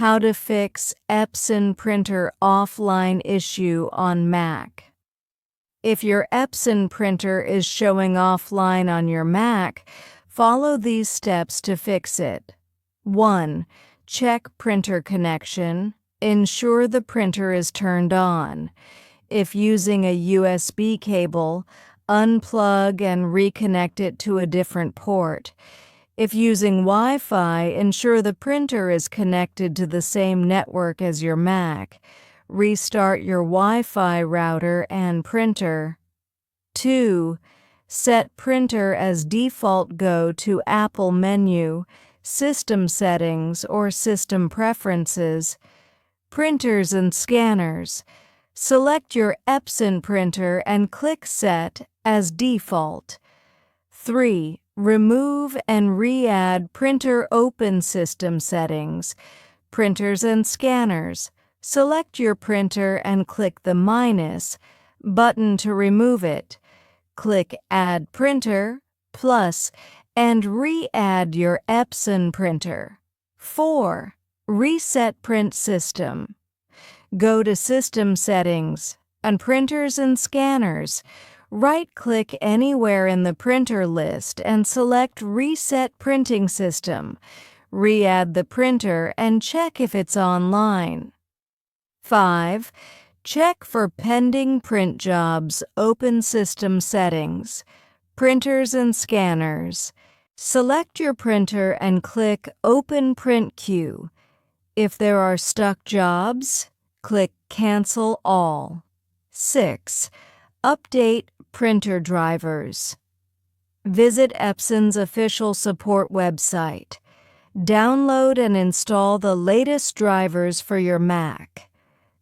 How to fix Epson printer offline issue on Mac. If your Epson printer is showing offline on your Mac, follow these steps to fix it. 1. Check printer connection. Ensure the printer is turned on. If using a USB cable, unplug and reconnect it to a different port. If using Wi-Fi, ensure the printer is connected to the same network as your Mac. Restart your Wi-Fi router and printer. 2. Set printer as default. Go to Apple menu, System Settings or System Preferences, Printers and Scanners. Select your Epson printer and click Set as Default. 3. Remove and re-add printer. Open System Settings, Printers and Scanners. Select your printer and click the minus button to remove it. Click Add Printer, Plus, and re-add your Epson printer. 4. Reset print system. Go to System Settings and Printers and Scanners. Right-click anywhere in the printer list and select Reset Printing System. Re-add the printer and check if it's online. 5. Check for pending print jobs. Open System Settings, Printers and Scanners. Select your printer and click Open Print Queue. If there are stuck jobs, click Cancel All. 6. Update printer drivers. Visit Epson's official support website. Download and install the latest drivers for your Mac.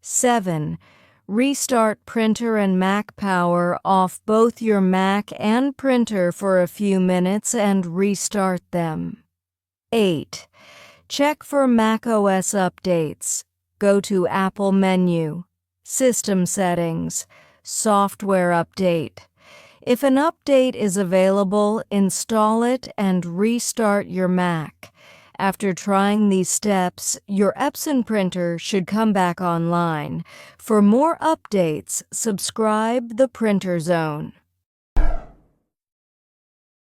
7. Restart printer and Mac power off both your Mac and printer for a few minutes and restart them. 8. Check for macOS updates. Go to Apple menu, System Settings, Software Update. If an update is available, install it and restart your Mac. After trying these steps, your Epson printer should come back online. For more updates, subscribe the Printer Zone.